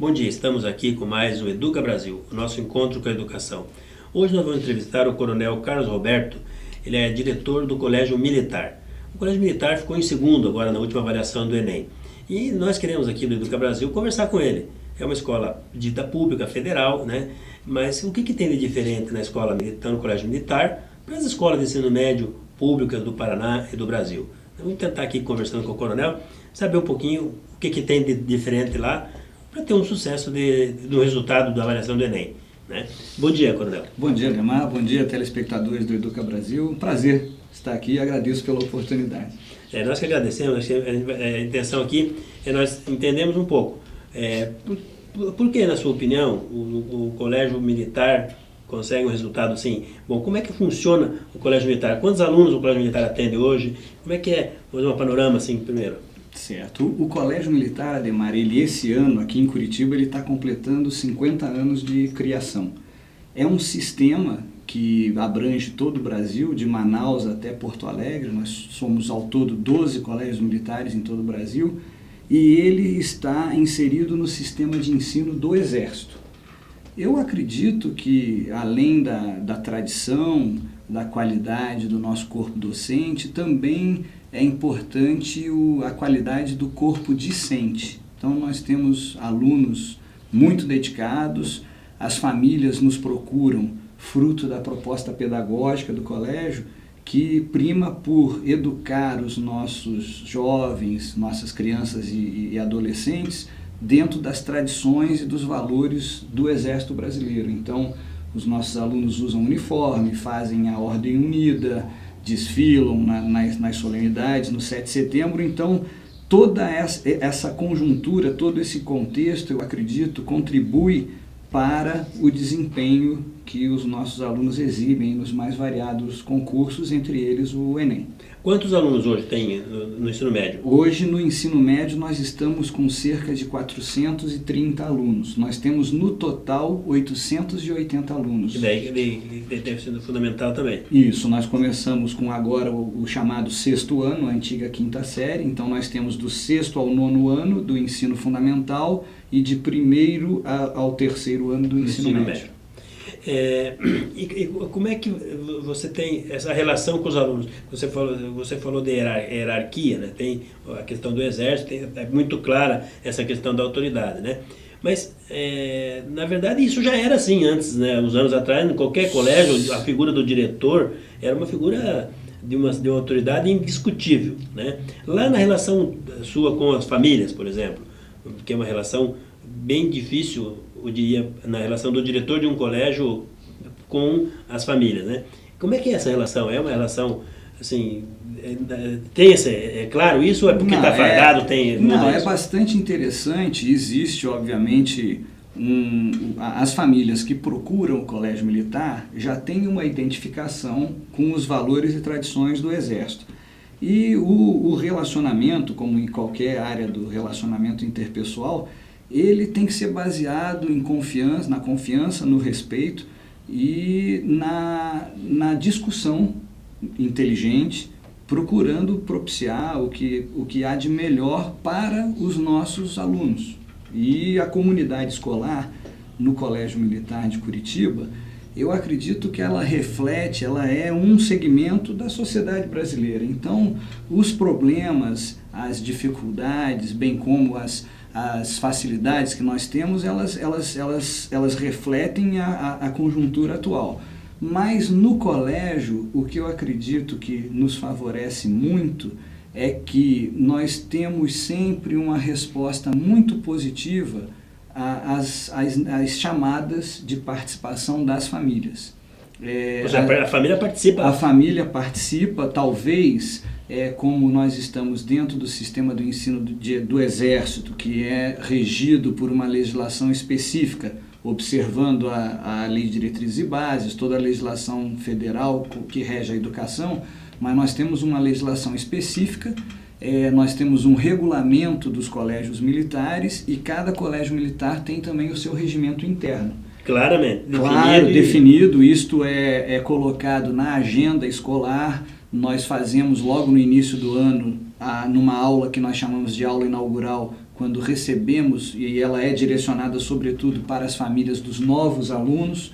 Bom dia, estamos aqui com mais o Educa Brasil, o nosso encontro com a educação. Hoje nós vamos entrevistar o Coronel Carlos Roberto, ele é diretor do Colégio Militar. O Colégio Militar ficou em segundo agora na última avaliação do Enem. E nós queremos aqui do Educa Brasil conversar com ele. É uma escola dita pública, federal, né? Mas o que tem de diferente na escola militar, no Colégio Militar, para as escolas de ensino médio públicas do Paraná e do Brasil? Vamos tentar aqui, conversando com o Coronel, saber um pouquinho o que tem de diferente lá, para ter um sucesso do resultado da avaliação do Enem. Né? Bom dia, Coronel. Bom dia, Neymar. Bom dia, telespectadores do Educa Brasil. Um prazer estar aqui e agradeço pela oportunidade. Nós que agradecemos. A intenção aqui é nós entendemos um pouco. Por que, na sua opinião, o Colégio Militar consegue um resultado assim? Bom, como é que funciona o Colégio Militar? Quantos alunos o Colégio Militar atende hoje? Como é que é? Vamos fazer um panorama assim primeiro. Certo. O Colégio Militar, Ademar, esse ano aqui em Curitiba, ele está completando 50 anos de criação. É um sistema que abrange todo o Brasil, de Manaus até Porto Alegre. Nós somos ao todo 12 colégios militares em todo o Brasil e ele está inserido no sistema de ensino do Exército. Eu acredito que, além da tradição, da qualidade do nosso corpo docente, também é importante a qualidade do corpo discente. Então, nós temos alunos muito dedicados, as famílias nos procuram, fruto da proposta pedagógica do colégio, que prima por educar os nossos jovens, nossas crianças e adolescentes, dentro das tradições e dos valores do Exército Brasileiro. Então, os nossos alunos usam uniforme, fazem a Ordem Unida, desfilam nas solenidades, no 7 de setembro. Então, toda essa conjuntura, todo esse contexto, eu acredito, contribui para o desempenho que os nossos alunos exibem nos mais variados concursos, entre eles o Enem. Quantos alunos hoje tem no ensino médio? Hoje, no ensino médio, nós estamos com cerca de 430 alunos. Nós temos, no total, 880 alunos. E daí deve ser fundamental também. Isso, nós começamos com agora o chamado sexto ano, a antiga quinta série. Então, nós temos do sexto ao nono ano do ensino fundamental e de primeiro ao terceiro ano do ensino médio. E como é que você tem essa relação com os alunos? Você falou de hierarquia, né? Tem a questão do exército, é muito clara essa questão da autoridade, né? Mas, na verdade, isso já era assim antes, né? Uns anos atrás, em qualquer colégio, a figura do diretor era uma figura de uma autoridade indiscutível, né? Lá na relação sua com as famílias, por exemplo, que é uma relação bem difícil, eu diria, na relação do diretor de um colégio com as famílias, né? Como é que é essa relação? É uma relação, assim, é claro isso ou é porque está fardado? Não, é bastante interessante. Existe, obviamente, as famílias que procuram o Colégio Militar já têm uma identificação com os valores e tradições do Exército. E o relacionamento, como em qualquer área do relacionamento interpessoal, ele tem que ser baseado em confiança, na confiança, no respeito e na discussão inteligente, procurando propiciar o que há de melhor para os nossos alunos. E a comunidade escolar no Colégio Militar de Curitiba, eu acredito que ela reflete, ela é um segmento da sociedade brasileira. Então, os problemas, as dificuldades, bem como as facilidades que nós temos, elas refletem a conjuntura atual. Mas no colégio, o que eu acredito que nos favorece muito é que nós temos sempre uma resposta muito positiva às chamadas de participação das famílias. A família participa? A família participa, talvez, como nós estamos dentro do sistema do ensino do Exército, que é regido por uma legislação específica, observando a Lei de Diretrizes e Bases, toda a legislação federal que rege a educação, mas nós temos uma legislação específica, nós temos um regulamento dos colégios militares e cada colégio militar tem também o seu regimento interno. Claramente. Definido. Isto é colocado na agenda escolar. Nós fazemos logo no início do ano, numa aula que nós chamamos de aula inaugural, quando recebemos, e ela é direcionada sobretudo para as famílias dos novos alunos,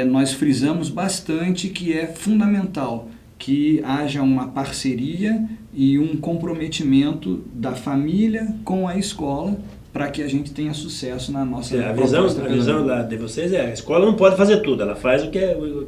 nós frisamos bastante que é fundamental que haja uma parceria e um comprometimento da família com a escola para que a gente tenha sucesso na nossa proposta. A visão de vocês a escola não pode fazer tudo, ela faz o que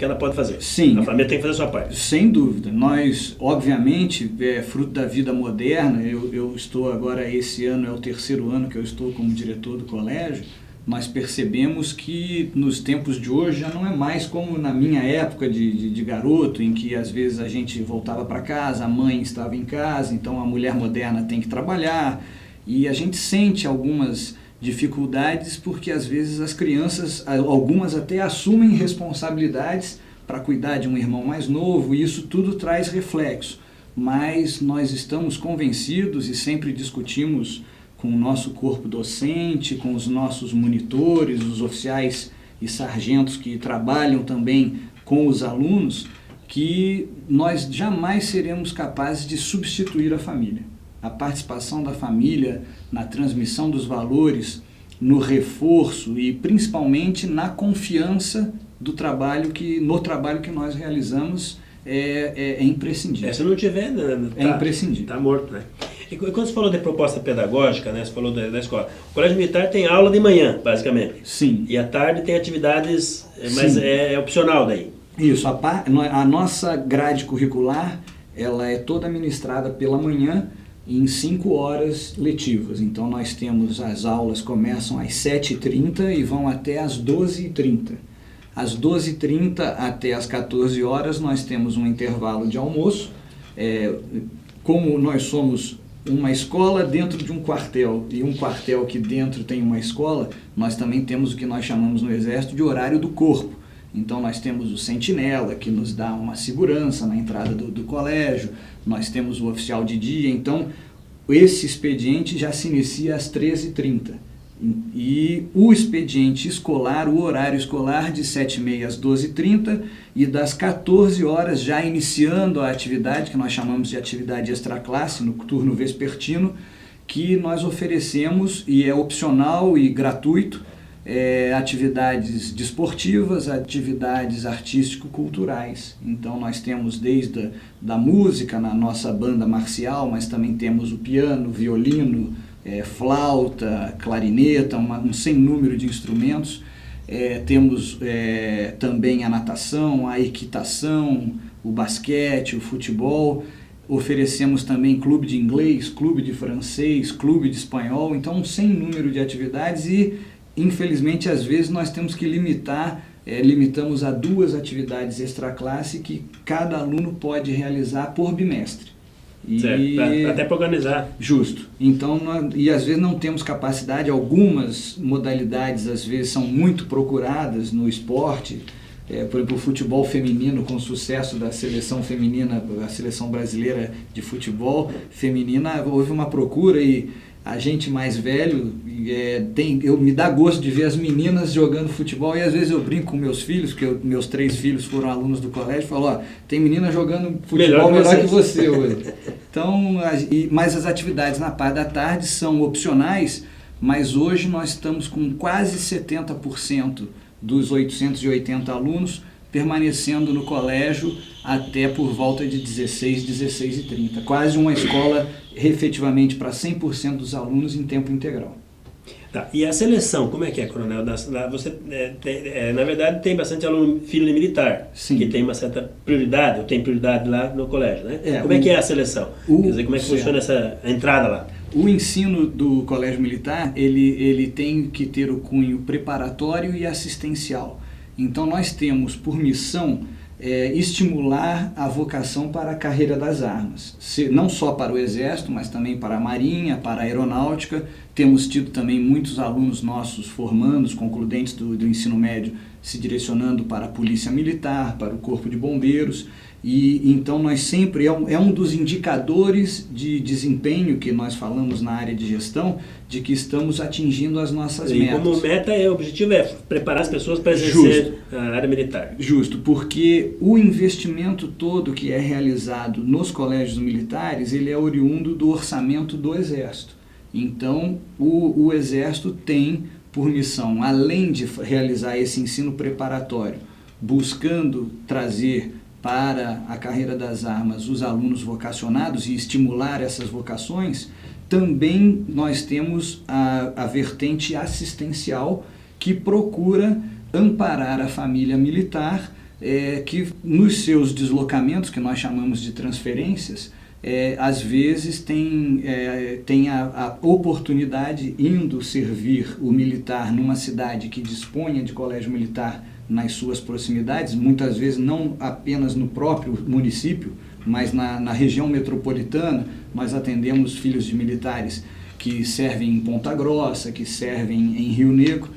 ela pode fazer. Sim. A família tem que fazer a sua parte. Sem dúvida. Nós, obviamente, fruto da vida moderna, eu estou agora, esse ano é o 3º ano que eu estou como diretor do colégio, nós percebemos que nos tempos de hoje já não é mais como na minha época de garoto, em que às vezes a gente voltava para casa, a mãe estava em casa, então a mulher moderna tem que trabalhar, e a gente sente algumas dificuldades porque às vezes as crianças, algumas até assumem responsabilidades para cuidar de um irmão mais novo, e isso tudo traz reflexo, mas nós estamos convencidos e sempre discutimos com o nosso corpo docente, com os nossos monitores, os oficiais e sargentos que trabalham também com os alunos, que nós jamais seremos capazes de substituir a família. A participação da família na transmissão dos valores, no reforço e principalmente na confiança no trabalho que nós realizamos é imprescindível. Se não tiver, é imprescindível. Está morto, né? E quando você falou de proposta pedagógica, né, você falou da escola, o Colégio Militar tem aula de manhã, basicamente. Sim. E à tarde tem atividades, mas é opcional daí. Isso, a nossa grade curricular, ela é toda ministrada pela manhã em 5 horas letivas. Então nós temos, as aulas começam às 7h30 e vão até às 12h30. Às 12h30 até às 14 horas nós temos um intervalo de almoço. Como nós somos uma escola dentro de um quartel, e um quartel que dentro tem uma escola, nós também temos o que nós chamamos no Exército de horário do corpo. Então nós temos o sentinela, que nos dá uma segurança na entrada do colégio, nós temos o oficial de dia, então esse expediente já se inicia às 13h30. E o expediente escolar, o horário escolar de 7h30 às 12h30 e das 14 horas já iniciando a atividade, que nós chamamos de atividade extraclasse, no turno vespertino, que nós oferecemos e é opcional e gratuito, atividades desportivas, atividades artístico-culturais. Então nós temos desde da música na nossa banda marcial, mas também temos o piano, violino, flauta, clarineta, um sem número de instrumentos. Temos também a natação, a equitação, o basquete, o futebol. Oferecemos também clube de inglês, clube de francês, clube de espanhol. Então um sem número de atividades e, infelizmente, às vezes nós temos que limitamos a 2 atividades extraclasse que cada aluno pode realizar por bimestre. Certo, até para organizar. Justo. Então, e às vezes não temos capacidade, algumas modalidades às vezes são muito procuradas no esporte, por exemplo, o futebol feminino, com o sucesso da seleção feminina, a seleção brasileira de futebol feminina, houve uma procura e a gente mais velho, me dá gosto de ver as meninas jogando futebol, e às vezes eu brinco com meus filhos, porque meus 3 filhos foram alunos do colégio, e falo, tem menina jogando futebol melhor que você hoje. Então, mas as atividades na parte da tarde são opcionais, mas hoje nós estamos com quase 70% dos 880 alunos permanecendo no colégio até por volta de 16h30. Quase uma escola efetivamente para 100% dos alunos em tempo integral. Tá. E a seleção, como é que é, Coronel? Você, na verdade, tem bastante aluno filho de militar, Sim. Que tem uma certa prioridade, ou tem prioridade lá no colégio, né? Como é que é a seleção? Quer dizer, como é que funciona a entrada lá? O ensino do colégio militar, ele tem que ter o cunho preparatório e assistencial. Então nós temos por missão estimular a vocação para a carreira das armas, não só para o Exército, mas também para a Marinha, para a Aeronáutica. Temos tido também muitos alunos nossos formandos, concludentes do ensino médio, se direcionando para a Polícia Militar, para o Corpo de Bombeiros. E então nós sempre, é um dos indicadores de desempenho que nós falamos na área de gestão, de que estamos atingindo as nossas metas. E como meta, o objetivo é preparar as pessoas para exercer a área militar. Justo, porque o investimento todo que é realizado nos colégios militares, ele é oriundo do orçamento do Exército. Então, o Exército tem por missão, além de realizar esse ensino preparatório, buscando trazer para a carreira das armas os alunos vocacionados e estimular essas vocações, também nós temos a vertente assistencial, que procura amparar a família militar, que nos seus deslocamentos, que nós chamamos de transferências, às vezes tem a oportunidade, indo servir o militar numa cidade que disponha de colégio militar nas suas proximidades, muitas vezes não apenas no próprio município, mas na região metropolitana. Nós atendemos filhos de militares que servem em Ponta Grossa, que servem em Rio Negro.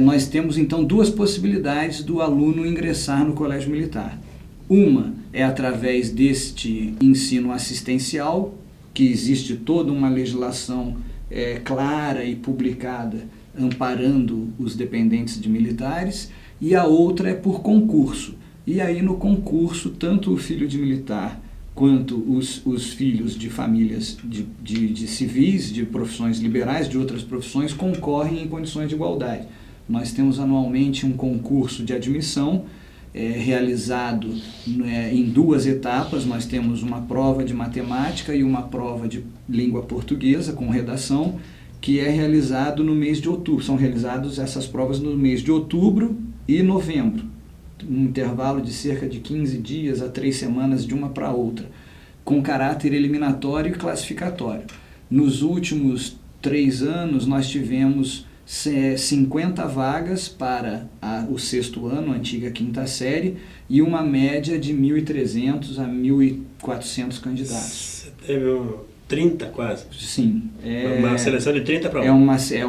Nós temos então duas possibilidades do aluno ingressar no colégio militar. Uma é através deste ensino assistencial, que existe toda uma legislação clara e publicada amparando os dependentes de militares, e a outra é por concurso. E aí no concurso, tanto o filho de militar quanto os filhos de famílias de civis, de profissões liberais, de outras profissões, concorrem em condições de igualdade. Nós temos anualmente um concurso de admissão realizado em duas etapas. Nós temos uma prova de matemática e uma prova de língua portuguesa com redação, que é realizado no mês de outubro. São realizadas essas provas no mês de outubro e novembro, um intervalo de cerca de 15 dias a 3 semanas de uma para outra, com caráter eliminatório e classificatório. Nos últimos 3 anos, nós tivemos 50 vagas para o 6º ano, a antiga 5ª série, e uma média de 1.300 a 1.400 candidatos. Você teve 30 quase? Sim. Uma seleção de 30 para 1. É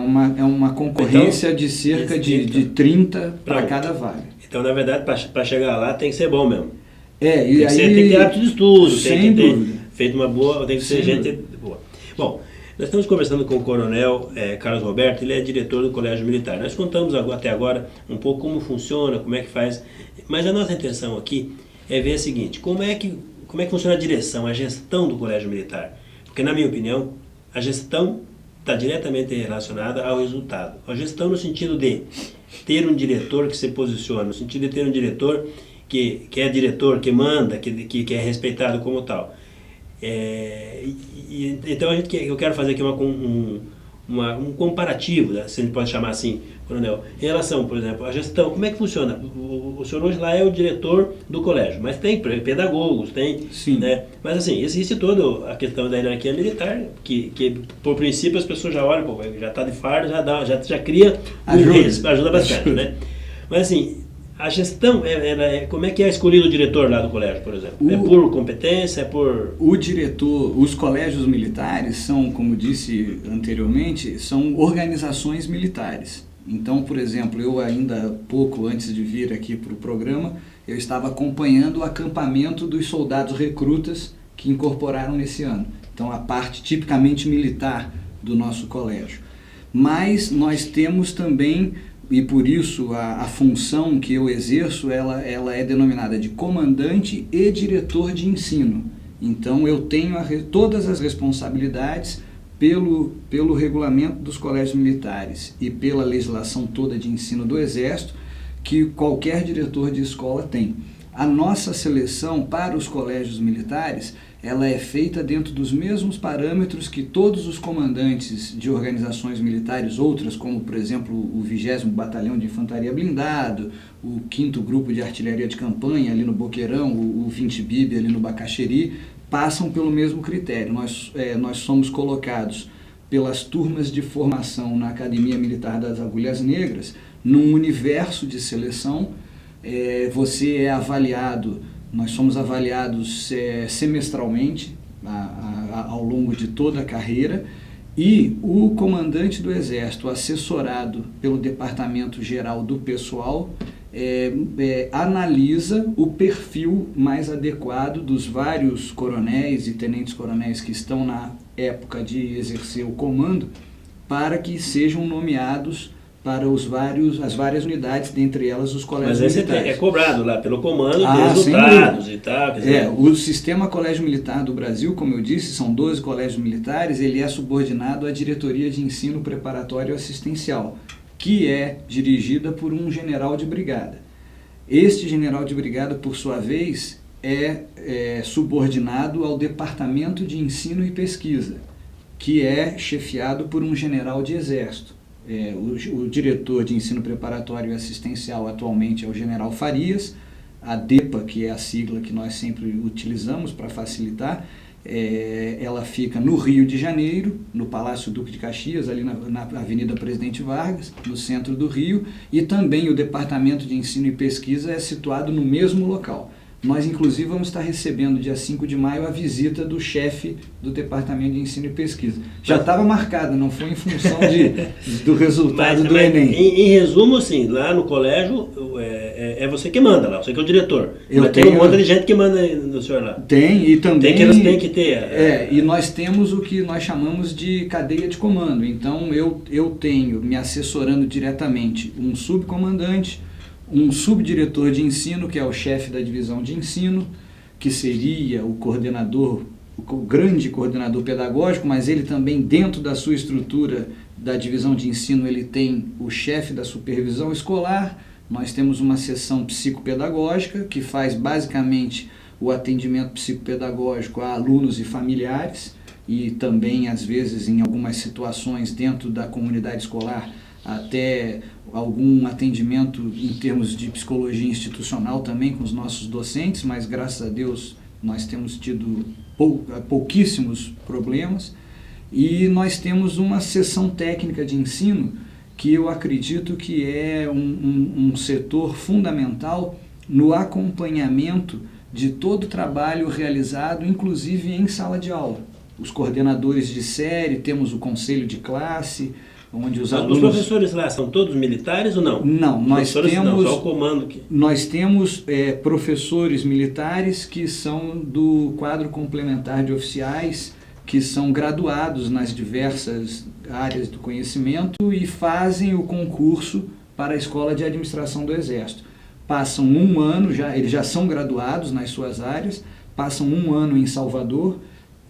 uma concorrência então, de cerca de 30 para cada vaga. Então, na verdade, para chegar lá tem que ser bom mesmo. Tem que ter hábito de estudo, tem que ter feito uma boa, tem que ser sem gente boa. Bom, nós estamos conversando com o Coronel Carlos Roberto, ele é diretor do Colégio Militar. Nós contamos até agora um pouco como funciona, como é que faz, mas a nossa intenção aqui é ver o seguinte: como é que funciona a direção, a gestão do Colégio Militar? Porque, na minha opinião, a gestão está diretamente relacionada ao resultado. A gestão no sentido de ter um diretor que se posiciona, no sentido de ter um diretor que é diretor, que manda, que é respeitado como tal. Então eu quero fazer aqui um comparativo, né, se a gente pode chamar assim, Coronel, em relação, por exemplo, à gestão. Como é que funciona? O senhor hoje lá é o diretor do colégio, mas tem pedagogos, tem... Sim. Né? Mas assim, existe toda a questão da hierarquia militar, que por princípio as pessoas já olham, já está de fardo, já cria ajuda bastante, né? Mas assim, a gestão, como é que é escolhido o diretor lá do colégio, por exemplo? É por competência, é por... O diretor, os colégios militares são, como disse anteriormente, são organizações militares. Então, por exemplo, eu ainda pouco antes de vir aqui para o programa, eu estava acompanhando o acampamento dos soldados recrutas que incorporaram nesse ano. Então, a parte tipicamente militar do nosso colégio. Mas nós temos também, e por isso a função que eu exerço, ela é denominada de comandante e diretor de ensino. Então, eu tenho todas as responsabilidades pelo regulamento dos colégios militares e pela legislação toda de ensino do Exército, que qualquer diretor de escola tem. A nossa seleção para os colégios militares, ela é feita dentro dos mesmos parâmetros que todos os comandantes de organizações militares, outras como, por exemplo, o 20º Batalhão de Infantaria Blindado, o 5º Grupo de Artilharia de Campanha ali no Boqueirão, o 20 BIB ali no Bacaxeri, passam pelo mesmo critério. Nós somos colocados pelas turmas de formação na Academia Militar das Agulhas Negras, num universo de seleção. Você é avaliado, nós somos avaliados semestralmente ao longo de toda a carreira, e o comandante do Exército, assessorado pelo Departamento Geral do Pessoal, analisa o perfil mais adequado dos vários coronéis e tenentes-coronéis que estão na época de exercer o comando, para que sejam nomeados para as várias unidades, dentre elas os colégios militares. Mas militares. É cobrado lá pelo comando, resultados e tal. O sistema Colégio Militar do Brasil, como eu disse, são 12 colégios militares, ele é subordinado à Diretoria de Ensino Preparatório Assistencial, que é dirigida por um general de brigada. Este general de brigada, por sua vez, é subordinado ao Departamento de Ensino e Pesquisa, que é chefiado por um general de exército. O diretor de ensino preparatório e assistencial atualmente é o general Farias, a DEPA, que é a sigla que nós sempre utilizamos para facilitar, ela fica no Rio de Janeiro, no Palácio Duque de Caxias, ali na Avenida Presidente Vargas, no centro do Rio, e também o Departamento de Ensino e Pesquisa é situado no mesmo local. Nós, inclusive, vamos estar recebendo, dia 5 de maio, a visita do chefe do Departamento de Ensino e Pesquisa. Já estava marcada, não foi em função do resultado do Enem. Em resumo, assim, lá no colégio, é você que manda lá, você que é o diretor. Tem um monte de gente que manda no senhor lá. Tem, e também... Eles têm que ter... E nós temos o que nós chamamos de cadeia de comando. Então, eu tenho, me assessorando diretamente, um subcomandante, um subdiretor de ensino, que é o chefe da divisão de ensino, que seria o coordenador, o grande coordenador pedagógico, mas ele também, dentro da sua estrutura da divisão de ensino, ele tem o chefe da supervisão escolar. Nós temos uma seção psicopedagógica, que faz basicamente o atendimento psicopedagógico a alunos e familiares, e também, às vezes, em algumas situações dentro da comunidade escolar, até algum atendimento em termos de psicologia institucional também com os nossos docentes, mas graças a Deus nós temos tido pouquíssimos problemas. E nós temos uma seção técnica de ensino que eu acredito que é um setor fundamental no acompanhamento de todo o trabalho realizado, inclusive em sala de aula. Os coordenadores de série, temos o conselho de classe, onde os alunos... Os professores lá são todos militares ou não? Não, nós temos... Só o comando que... Nós temos professores militares que são do quadro complementar de oficiais, que são graduados nas diversas áreas do conhecimento e fazem o concurso para a Escola de Administração do Exército. Passam um ano, eles já são graduados nas suas áreas, passam um ano em Salvador,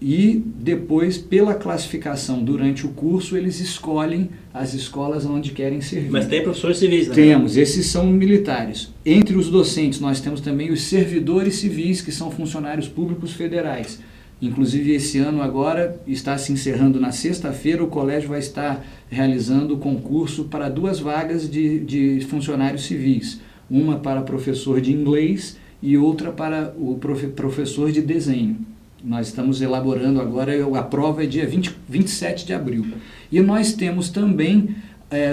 e depois, pela classificação durante o curso, eles escolhem as escolas onde querem servir. Mas tem professores civis, né? Temos, esses são militares. Entre os docentes, nós temos também os servidores civis, que são funcionários públicos federais. Inclusive, esse ano agora, está se encerrando na sexta-feira, o colégio vai estar realizando o concurso para 2 vagas de funcionários civis. Uma para professor de inglês e outra para o professor de desenho. Nós estamos elaborando agora, a prova é dia 27 de abril. E nós temos também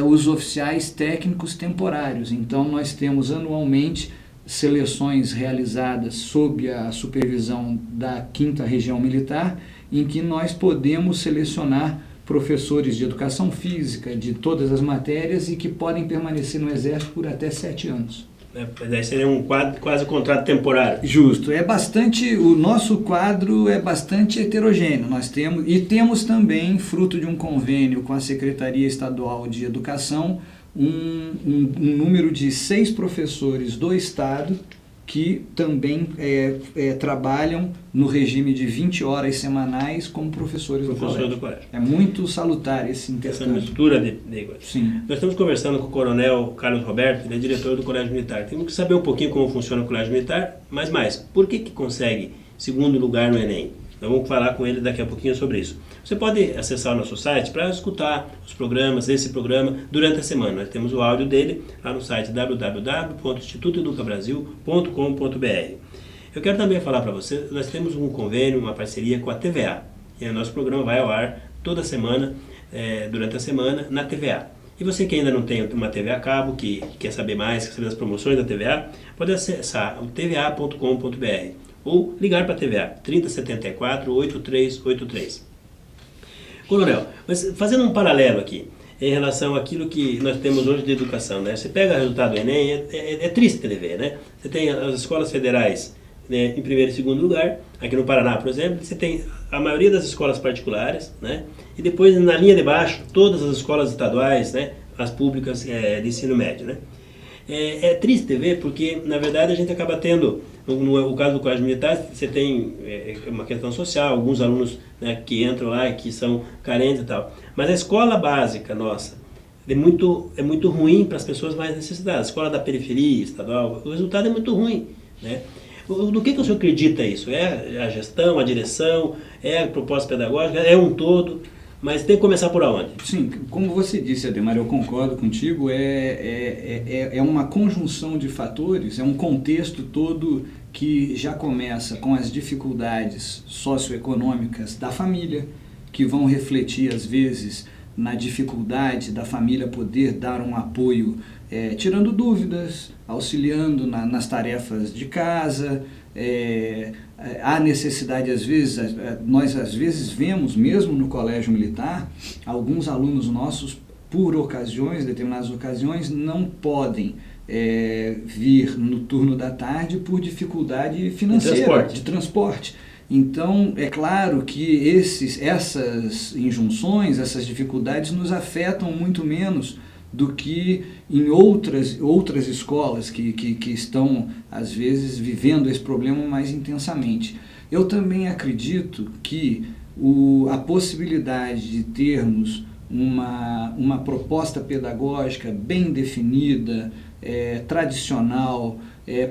os oficiais técnicos temporários. Então, nós temos anualmente seleções realizadas sob a supervisão da 5ª Região Militar, em que nós podemos selecionar professores de educação física, de todas as matérias, e que podem permanecer no Exército por até 7 anos. Daí seria um quadro, quase contrato temporário. Justo. O nosso quadro é bastante heterogêneo. Nós temos também, fruto de um convênio com a Secretaria Estadual de Educação, um número de 6 professores do Estado que também trabalham no regime de 20 horas semanais como professores do colégio. É muito salutar esse intercâmbio. Essa mistura de coisas. Sim. Nós estamos conversando com o coronel Carlos Roberto, ele é diretor do Colégio Militar. Temos que saber um pouquinho como funciona o Colégio Militar, mas mais, por que consegue segundo lugar no Enem? Nós vamos falar com ele daqui a pouquinho sobre isso. Você pode acessar o nosso site para escutar os programas, esse programa, durante a semana. Nós temos o áudio dele lá no site www.institutoeducabrasil.com.br. Eu quero também falar para você, nós temos um convênio, uma parceria com a TVA. E o nosso programa vai ao ar toda semana, durante a semana, na TVA. E você que ainda não tem uma TV a cabo, que quer saber mais, quer saber das promoções da TVA, pode acessar o tva.com.br. ou ligar para a TVA, 3074-8383. Coronel, mas fazendo um paralelo aqui, em relação àquilo que nós temos hoje de educação, né? Você pega o resultado do Enem, é triste de ver, né? Você tem as escolas federais, né, em primeiro e segundo lugar, aqui no Paraná, por exemplo, você tem a maioria das escolas particulares, né? E depois, na linha de baixo, todas as escolas estaduais, né? as públicas de ensino médio, né? É triste ver, porque na verdade a gente acaba tendo, no caso do colégio militar, você tem uma questão social, alguns alunos, né, que entram lá e que são carentes e tal, mas a escola básica nossa é muito ruim para as pessoas mais necessitadas. A escola da periferia estadual, o resultado é muito ruim, né? Do que o senhor acredita isso? É a gestão, a direção, é a proposta pedagógica, é um todo, mas tem que começar por onde? Sim, como você disse, Ademar, eu concordo contigo, é uma conjunção de fatores, é um contexto todo que já começa com as dificuldades socioeconômicas da família, que vão refletir, às vezes, na dificuldade da família poder dar um apoio, tirando dúvidas, auxiliando nas tarefas de casa. Há necessidade, às vezes, nós às vezes vemos, mesmo no colégio militar, alguns alunos nossos, por determinadas ocasiões, não podem vir no turno da tarde por dificuldade financeira, de transporte. Então, é claro que essas injunções, essas dificuldades nos afetam muito menos do que em outras escolas que estão, às vezes, vivendo esse problema mais intensamente. Eu também acredito que a possibilidade de termos uma proposta pedagógica bem definida, tradicional,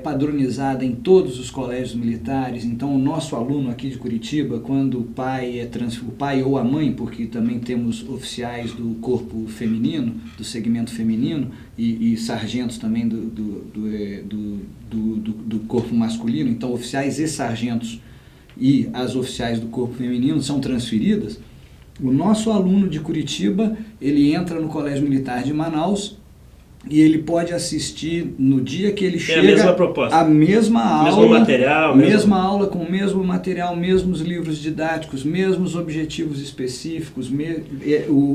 padronizada em todos os colégios militares. Então, o nosso aluno aqui de Curitiba, quando o pai ou a mãe, porque também temos oficiais do corpo feminino, do segmento feminino, e sargentos também do corpo masculino, então oficiais e sargentos e as oficiais do corpo feminino são transferidas. O nosso aluno de Curitiba, ele entra no Colégio Militar de Manaus e ele pode assistir no dia que ele chega a mesma proposta, a mesma aula, mesmo material, mesma aula com o mesmo material, mesmos livros didáticos, mesmos objetivos específicos,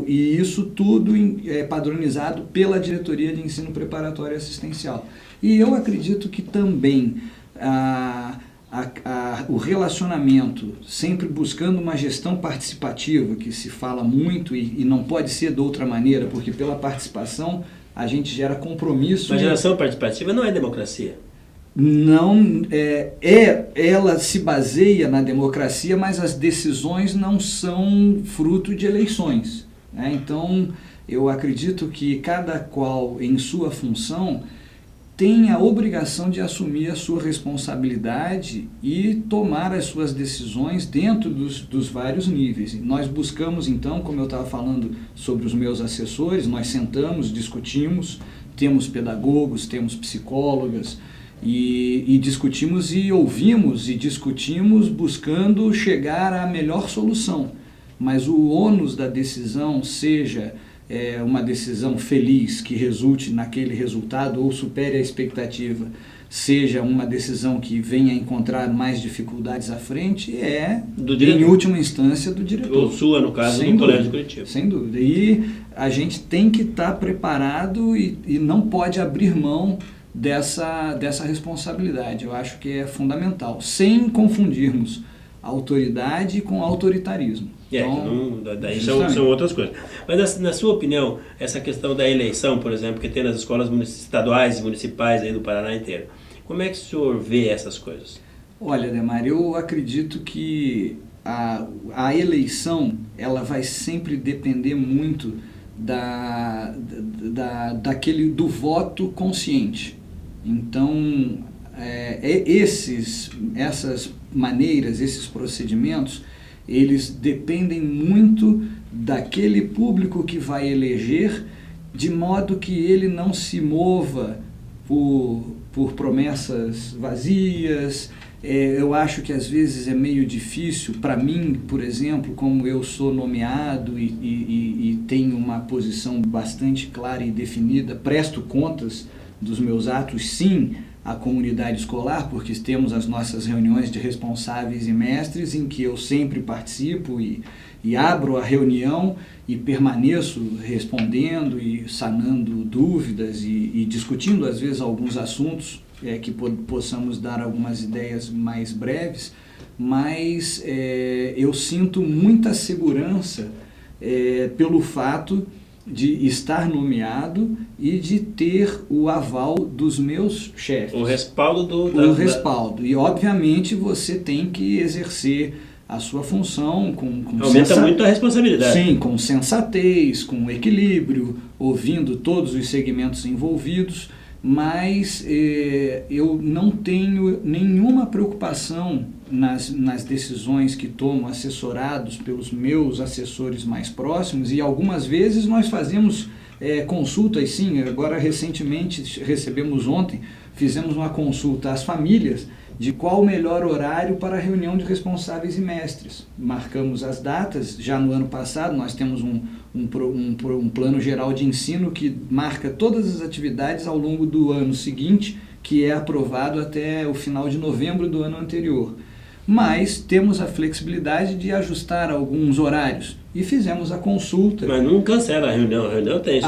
e isso tudo é padronizado pela Diretoria de Ensino Preparatório e Assistencial. E eu acredito que também o relacionamento, sempre buscando uma gestão participativa, que se fala muito e não pode ser de outra maneira, porque pela participação a gente gera compromisso. Mas geração participativa não é democracia. Não, ela se baseia na democracia, mas as decisões não são fruto de eleições, né? Então, eu acredito que cada qual, em sua função, tem a obrigação de assumir a sua responsabilidade e tomar as suas decisões dentro dos vários níveis. Nós buscamos, então, como eu estava falando sobre os meus assessores, nós sentamos, discutimos, temos pedagogos, temos psicólogas, e discutimos e ouvimos e discutimos buscando chegar à melhor solução. Mas o ônus da decisão, seja uma decisão feliz que resulte naquele resultado ou supere a expectativa, seja uma decisão que venha a encontrar mais dificuldades à frente, em última instância, do diretor. Ou sua, no caso, do Colégio de Curitiba. Sem dúvida. E a gente tem que estar preparado e não pode abrir mão dessa responsabilidade. Eu acho que é fundamental, sem confundirmos autoridade com autoritarismo. Daí são outras coisas. Mas na sua opinião, essa questão da eleição, por exemplo, que tem nas escolas estaduais e municipais aí do Paraná inteiro, como é que o senhor vê essas coisas? Olha, Ademar, eu acredito que a eleição ela vai sempre depender muito do voto consciente. Então, essas maneiras, esses procedimentos, eles dependem muito daquele público que vai eleger, de modo que ele não se mova por promessas vazias. Eu acho que às vezes é meio difícil, para mim, por exemplo, como eu sou nomeado e tenho uma posição bastante clara e definida, presto contas dos meus atos, sim, à comunidade escolar, porque temos as nossas reuniões de responsáveis e mestres, em que eu sempre participo e abro a reunião e permaneço respondendo e sanando dúvidas e discutindo, às vezes, alguns assuntos que possamos dar algumas ideias mais breves, mas eu sinto muita segurança pelo fato de estar nomeado e de ter o aval dos meus chefes. O respaldo respaldo. E, obviamente, você tem que exercer a sua função com aumenta muito a responsabilidade. Sim, com sensatez, com equilíbrio, ouvindo todos os segmentos envolvidos, mas eu não tenho nenhuma preocupação nas decisões que tomo, assessorados pelos meus assessores mais próximos, e algumas vezes nós fazemos consultas, sim. Agora, recentemente, fizemos uma consulta às famílias de qual o melhor horário para a reunião de responsáveis e mestres. Marcamos as datas. Já no ano passado nós temos um plano geral de ensino que marca todas as atividades ao longo do ano seguinte, que é aprovado até o final de novembro do ano anterior. Mas temos a flexibilidade de ajustar alguns horários. E fizemos a consulta. Mas não cancela a reunião tem.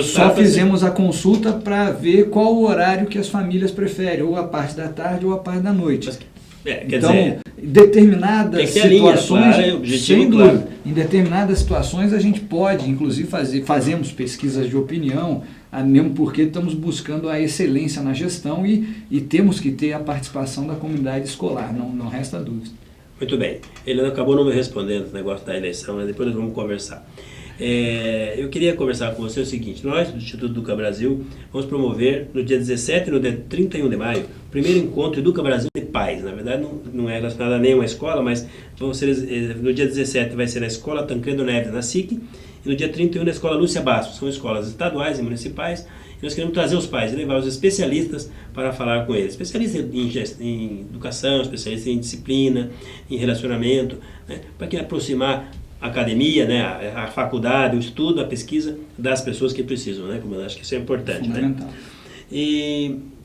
Só fizemos a consulta para ver qual o horário que as famílias preferem, ou a parte da tarde ou a parte da noite. Então, determinadas situações, sem dúvida, em determinadas situações a gente pode, inclusive, fazemos pesquisas de opinião, mesmo porque estamos buscando a excelência na gestão e temos que ter a participação da comunidade escolar, não resta dúvida. Muito bem. Ele acabou não me respondendo o negócio da eleição, mas depois nós vamos conversar. Eu queria conversar com você o seguinte: nós, do Instituto Educa Brasil, vamos promover no dia 17 e no dia 31 de maio o primeiro encontro Educa Brasil de Pais. Na verdade, não é relacionado a nenhuma escola, mas no dia 17 vai ser na Escola Tancredo Neves, na SIC, e no dia 31 na Escola Lúcia Bastos. São escolas estaduais e municipais. E nós queremos trazer os pais e levar os especialistas para falar com eles. Especialistas em educação, especialistas em disciplina, em relacionamento, né, para que aproximar a academia, né, a faculdade, o estudo, a pesquisa das pessoas que precisam, né, como eu acho que isso é importante. Fundamental. Né?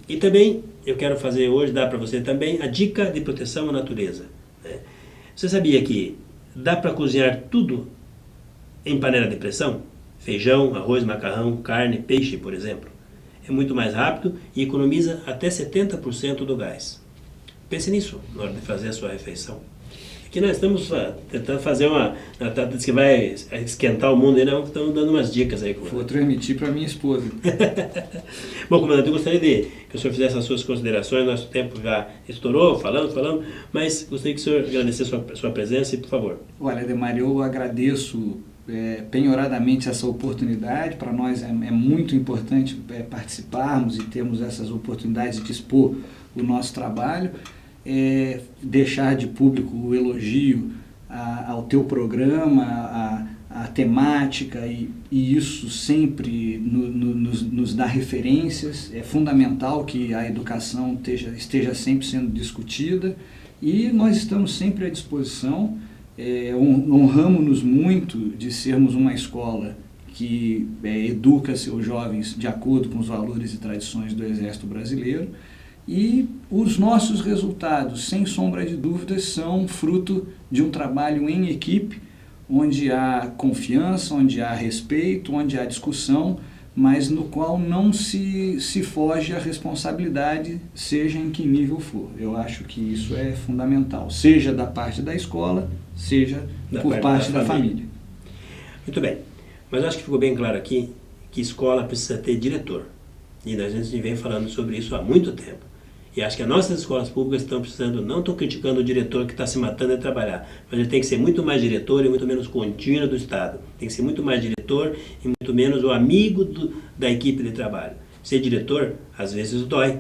E também eu quero fazer hoje, dar para você também a dica de proteção à natureza. Né? Você sabia que dá para cozinhar tudo em panela de pressão? Feijão, arroz, macarrão, carne, peixe, por exemplo. É muito mais rápido e economiza até 70% do gás. Pense nisso na hora de fazer a sua refeição. Aqui nós estamos tentando fazer diz que vai esquentar o mundo, e nós estamos dando umas dicas aí. Vou transmitir para minha esposa. Bom, comandante, eu gostaria que o senhor fizesse as suas considerações. Nosso tempo já estourou, falando, mas gostaria que o senhor agradecesse a sua presença, e por favor. Olha, Ademar, eu agradeço penhoradamente essa oportunidade. Para nós é muito importante participarmos e termos essas oportunidades de expor o nosso trabalho, deixar de público o elogio ao teu programa, a temática, e isso sempre nos dá referências. É fundamental que a educação esteja sempre sendo discutida, e nós estamos sempre à disposição. Honramos-nos muito de sermos uma escola que educa seus jovens de acordo com os valores e tradições do Exército Brasileiro, e os nossos resultados, sem sombra de dúvidas, são fruto de um trabalho em equipe, onde há confiança, onde há respeito, onde há discussão, mas no qual não se foge à responsabilidade, seja em que nível for. Eu acho que isso é fundamental, seja da parte da escola, seja por parte da família. Muito bem, mas acho que ficou bem claro aqui que escola precisa ter diretor. E a gente vem falando sobre isso há muito tempo. E acho que as nossas escolas públicas estão precisando, não estou criticando o diretor que está se matando de trabalhar, mas ele tem que ser muito mais diretor e muito menos contínuo do Estado. Tem que ser muito mais diretor e muito menos o amigo da equipe de trabalho. Ser diretor, às vezes, dói.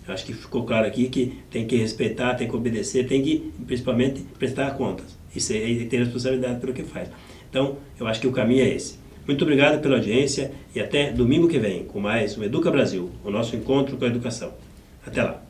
Eu acho que ficou claro aqui que tem que respeitar, tem que obedecer, tem que, principalmente, prestar contas e ter responsabilidade pelo que faz. Então, eu acho que o caminho é esse. Muito obrigado pela audiência e até domingo que vem com mais um Educa Brasil, o nosso encontro com a educação. Até lá.